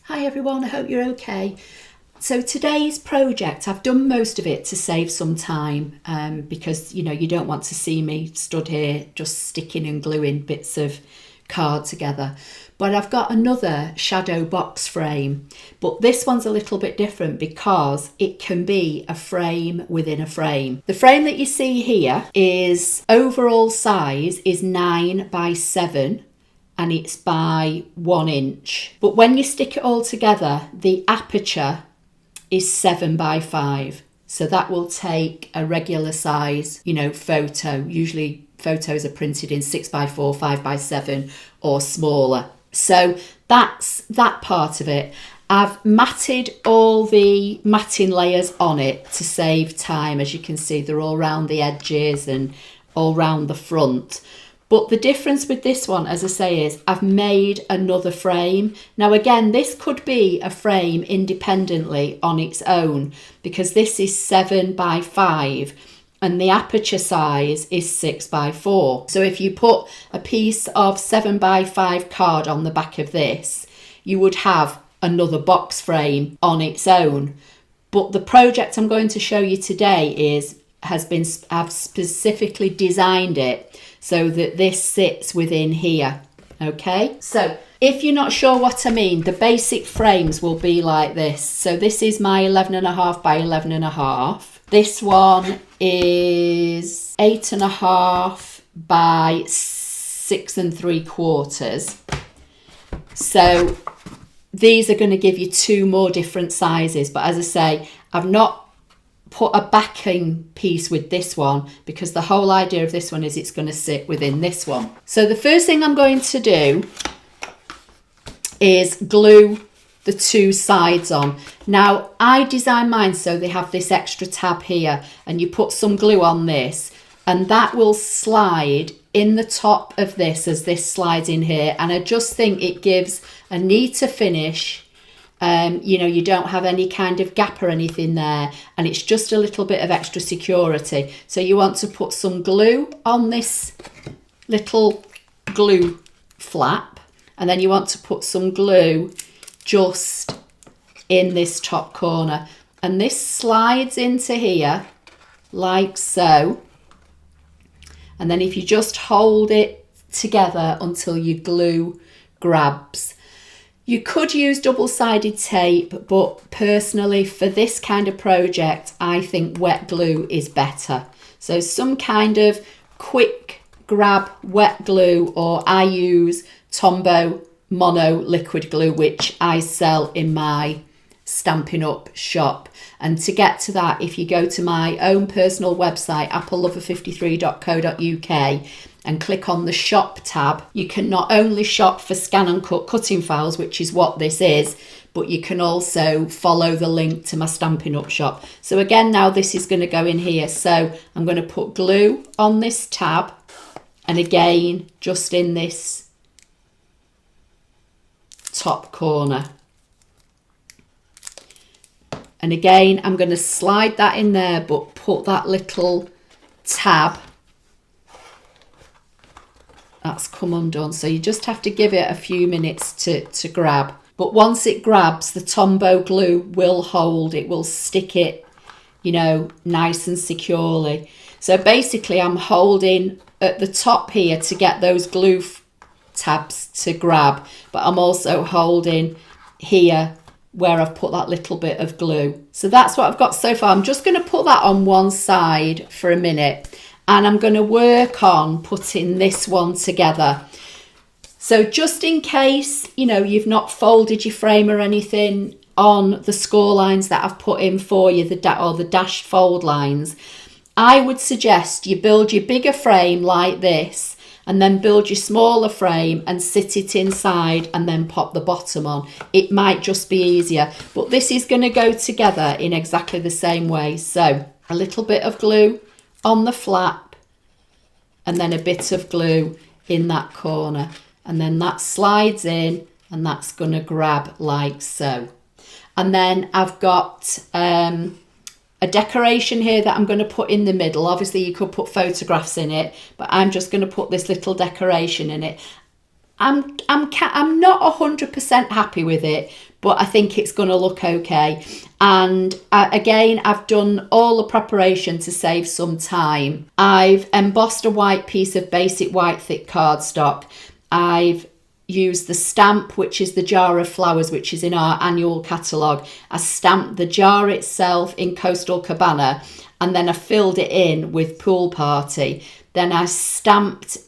Hi everyone, I hope you're okay. So today's project, I've done most of it to save some time because you don't want to see me stood here just sticking and gluing bits of card together. But I've got another shadow box frame, but this one's a little bit different because it can be a frame within a frame. The frame that you see here is overall size is 9 by 7 and it's by 1 inch. But when you stick it all together, the aperture is 7 by 5. So that will take a regular size, photo. Usually photos are printed in 6 by 4, 5 by 7 or smaller. So that's that part of it. I've matted all the matting layers on it to save time. As you can see, they're all around the edges and all round the front. But the difference with this one, as I say, is I've made another frame. Now, again, this could be a frame independently on its own because this is 7 by 5 and the aperture size is 6 by 4. So if you put a piece of 7 by 5 card on the back of this, you would have another box frame on its own. But the project I'm going to show you today I've specifically designed it so that this sits within here. Okay, so if you're not sure what I mean, the basic frames will be like this. So this is my 11.5 by 11.5. This one is 8.5 by 6 3/4. So these are going to give you two more different sizes, but as I say, I've not put a backing piece with this one because the whole idea of this one is it's going to sit within this one. So the first thing I'm going to do is glue the two sides on. Now I designed mine so they have this extra tab here and you put some glue on this and that will slide in the top of this as this slides in here, and I just think it gives a neater finish. You don't have any kind of gap or anything there, and it's just a little bit of extra security. So you want to put some glue on this little glue flap, and then you want to put some glue just in this top corner, and this slides into here like so. And then if you just hold it together until your glue grabs. You could use double-sided tape, but personally for this kind of project, I think wet glue is better. So some kind of quick grab wet glue, or I use Tombow Mono liquid glue, which I sell in my Stampin' Up shop. And to get to that, if you go to my own personal website, applelover53.co.uk, and click on the shop tab, you can not only shop for ScanNCut cutting files, which is what this is, but you can also follow the link to my Stampin' Up shop. So again, now this is going to go in here. So I'm going to put glue on this tab, and again, just in this top corner. And again, I'm going to slide that in there, but put that little tab that's come undone. So you just have to give it a few minutes to grab. But once it grabs, the Tombow glue will hold. It will stick it, nice and securely. So basically, I'm holding at the top here to get those glue tabs to grab. But I'm also holding here where I've put that little bit of glue. So that's what I've got so far. I'm just going to put that on one side for a minute, and I'm going to work on putting this one together. So just in case, you've not folded your frame or anything on the score lines that I've put in for you, the dashed fold lines, I would suggest you build your bigger frame like this, and then build your smaller frame and sit it inside and then pop the bottom on. It might just be easier, but this is going to go together in exactly the same way. So a little bit of glue on the flap, and then a bit of glue in that corner, and then that slides in, and that's going to grab like so. And then I've got a decoration here that I'm going to put in the middle. Obviously you could put photographs in it, but I'm just going to put this little decoration in it. I'm not 100% happy with it, but I think it's going to look okay. And again, I've done all the preparation to save some time. I've embossed a white piece of basic white thick cardstock. I've used the stamp, which is the jar of flowers, which is in our annual catalogue. I stamped the jar itself in Coastal Cabana, and then I filled it in with Pool Party. Then I stamped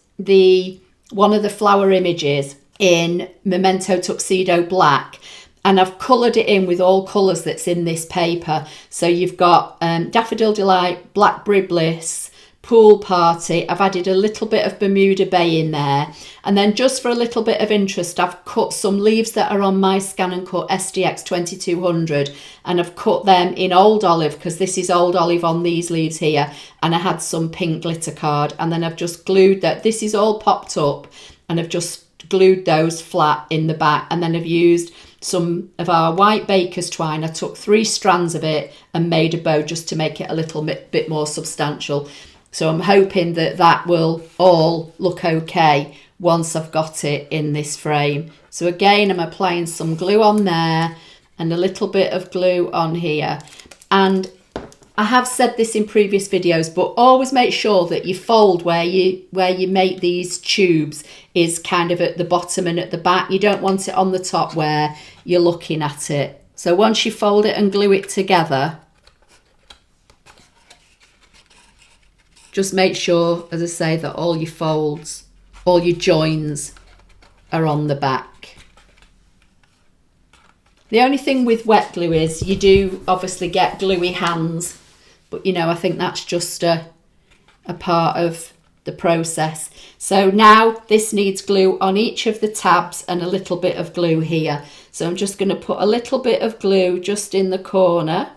one of the flower images in Memento Tuxedo Black, and I've coloured it in with all colours that's in this paper. So you've got Daffodil Delight, Blackberry Bliss, Pool Party. I've added a little bit of Bermuda Bay in there, and then just for a little bit of interest, I've cut some leaves that are on my ScanNCut SDX 2200, and I've cut them in Old Olive, because this is Old Olive on these leaves here, and I had some pink glitter card, and then I've just glued that. This is all popped up, and I've just glued those flat in the back, and then I've used some of our white baker's twine. I took 3 strands of it and made a bow just to make it a little bit more substantial. So I'm hoping that that will all look okay once I've got it in this frame. So again, I'm applying some glue on there and a little bit of glue on here. And I have said this in previous videos, but always make sure that you fold where you make these tubes is kind of at the bottom and at the back. You don't want it on the top where you're looking at it. So once you fold it and glue it together, just make sure, as I say, that all your folds, all your joins are on the back. The only thing with wet glue is you do obviously get gluey hands, but you know, I think that's just a part of the process. So now this needs glue on each of the tabs and a little bit of glue here. So I'm just going to put a little bit of glue just in the corner.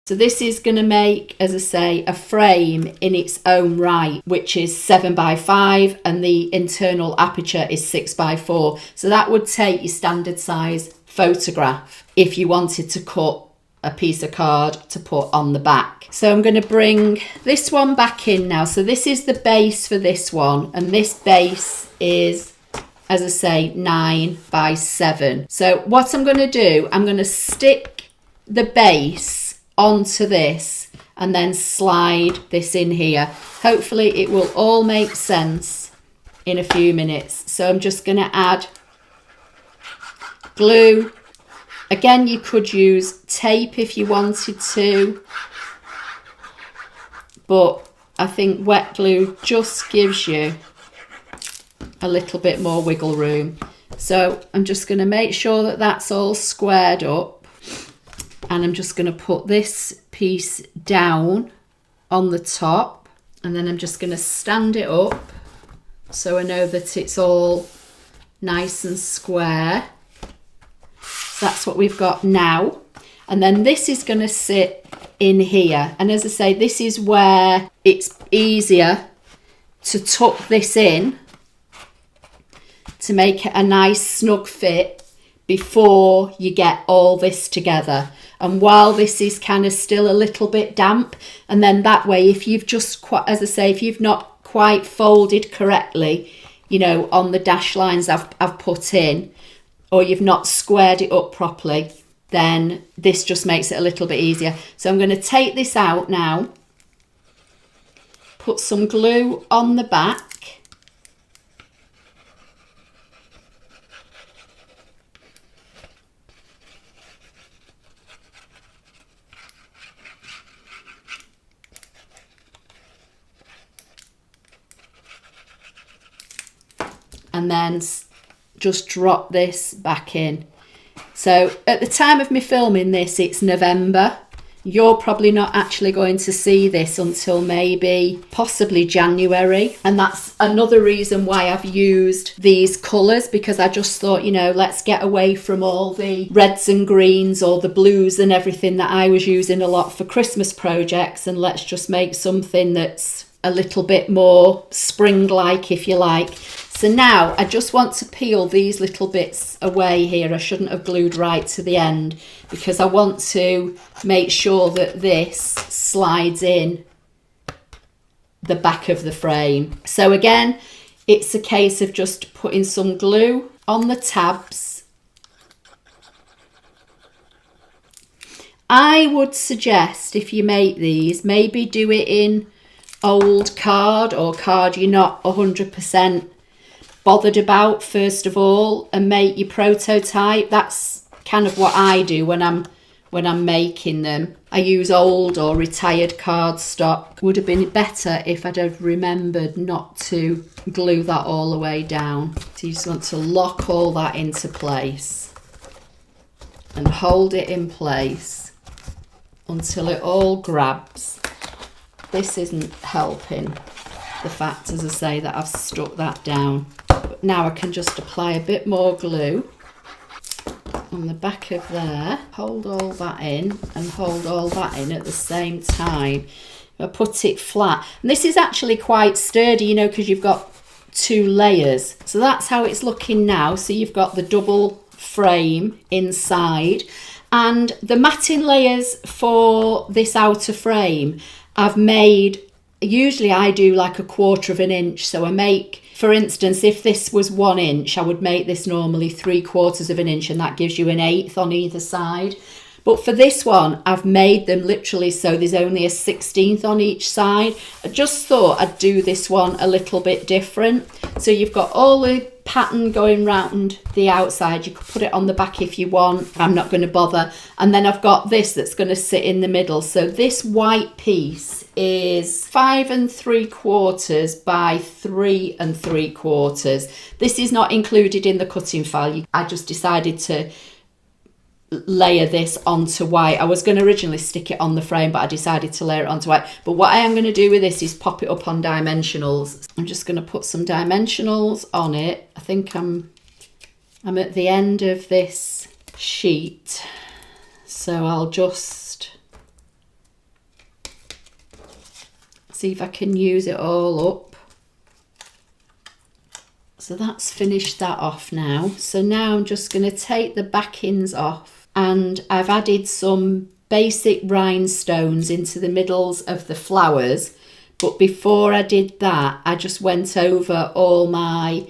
So this is going to make, as I say, a frame in its own right, which is 7x5, and the internal aperture is 6x4. So that would take your standard size photograph if you wanted to cut a piece of card to put on the back. So I'm going to bring this one back in now. So this is the base for this one, and this base is, as I say, 9x7. So what I'm going to do, I'm going to stick the base onto this and then slide this in here. Hopefully it will all make sense in a few minutes. So I'm just going to add glue. Again, you could use tape if you wanted to, but I think wet glue just gives you a little bit more wiggle room. So I'm just going to make sure that that's all squared up. And I'm just going to put this piece down on the top, and then I'm just going to stand it up so I know that it's all nice and square. So that's what we've got now. And then this is going to sit in here. And as I say, this is where it's easier to tuck this in to make it a nice snug fit before you get all this together. And while this is kind of still a little bit damp, and then that way, if you've just, as I say, if you've not quite folded correctly, you know, on the dash lines I've put in, or you've not squared it up properly, then this just makes it a little bit easier. So I'm going to take this out now, put some glue on the back, and then just drop this back in. So at the time of me filming this, it's November. You're probably not actually going to see this until maybe possibly January. And that's another reason why I've used these colours, because I just thought, you know, let's get away from all the reds and greens or the blues and everything that I was using a lot for Christmas projects, and let's just make something that's a little bit more spring-like, if you like. So now I just want to peel these little bits away here. I shouldn't have glued right to the end, because I want to make sure that this slides in the back of the frame. So again, it's a case of just putting some glue on the tabs. I would suggest, if you make these, maybe do it in old card or card you're not 100% bothered about first of all, and make your prototype. That's kind of what I do when I'm making them. I use old or retired cardstock. Would have been better if I'd have remembered not to glue that all the way down. So you just want to lock all that into place and hold it in place until it all grabs. This isn't helping the fact, as I say, that I've stuck that down. But now I can just apply a bit more glue on the back of there, hold all that in and hold all that in at the same time. I put it flat, and this is actually quite sturdy, you know, because you've got 2 layers. So that's how it's looking now. So you've got the double frame inside, and the matting layers for this outer frame I've made, usually I do like 1/4 inch. So I make, for instance, if this was 1 inch, I would make this normally 3/4 inch, and that gives you an 1/8 on either side. But for this one, I've made them literally so there's only a 1/16 on each side. I just thought I'd do this one a little bit different. So you've got all the pattern going round the outside. You could put it on the back if you want. I'm not going to bother. And then I've got this that's going to sit in the middle. So this white piece is 5 3/4 by 3 3/4. This is not included in the cutting file. I just decided to layer this onto white. I was going to originally stick it on the frame, but I decided to layer it onto white. But what I am going to do with this is pop it up on dimensionals. I'm just going to put some dimensionals on it. I think I'm at the end of this sheet, so I'll just see if I can use it all up. So that's finished that off now. So now I'm just going to take the backings off, and I've added some basic rhinestones into the middles of the flowers. But before I did that, I just went over all my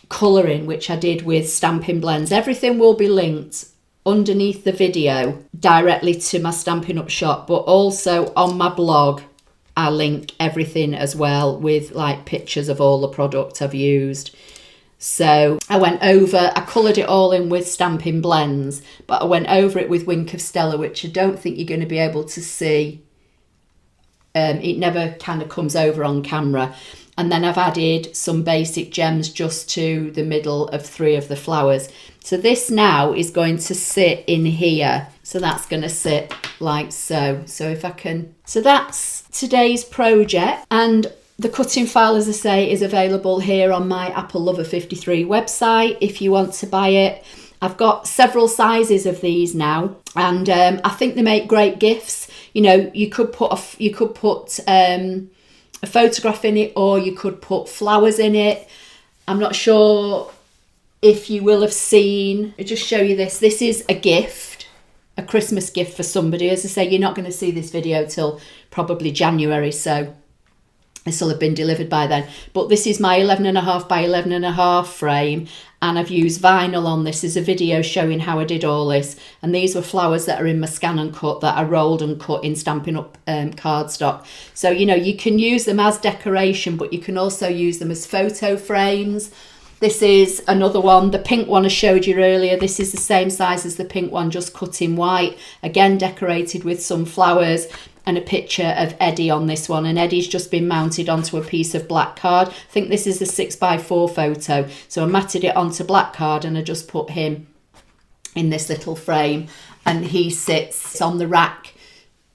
colouring, which I did with Stampin' blends. Everything will be linked underneath the video directly to my Stampin' Up shop, but also on my blog I link everything as well, with like pictures of all the product I've used. So I went over, I coloured it all in with Stampin' blends, but I went over it with Wink of Stella, which I don't think you're going to be able to see. It never kind of comes over on camera. And then I've added some basic gems just to the middle of 3 of the flowers. So this now is going to sit in here. So that's going to sit like so. So if I can, so that's today's project. And the cutting file, as I say, is available here on my Apple Lover 53 website if you want to buy it. I've got several sizes of these now, and I think they make great gifts. You know, you could put a photograph in it, or you could put flowers in it. I'm not sure if you will have seen, I'll just show you this. This is a gift, a Christmas gift for somebody. As I say, you're not going to see this video till probably January, so this will have been delivered by then. But this is my 11.5 by 11.5 frame, and I've used vinyl on this. There's a video showing how I did all this, and these were flowers that are in my ScanNCut that I rolled and cut in Stampin' Up cardstock. So, you know, you can use them as decoration, but you can also use them as photo frames. This is another one, the pink one I showed you earlier. This is the same size as the pink one, just cut in white. Again, decorated with some flowers, and a picture of Eddie on this one. And Eddie's just been mounted onto a piece of black card. I think this is a 6x4 photo. So I matted it onto black card, and I just put him in this little frame, and he sits on the rack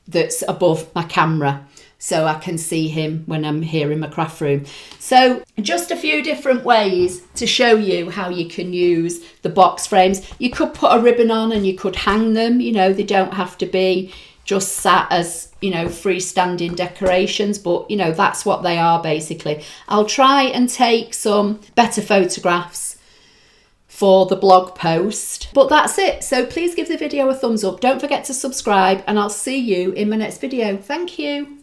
that's above my camera, so I can see him when I'm here in my craft room. So just a few different ways to show you how you can use the box frames. You could put a ribbon on and you could hang them. You know, they don't have to be just sat as, you know, freestanding decorations, but you know, that's what they are basically. I'll try and take some better photographs for the blog post, but that's it. So please give the video a thumbs up. Don't forget to subscribe, and I'll see you in my next video. Thank you.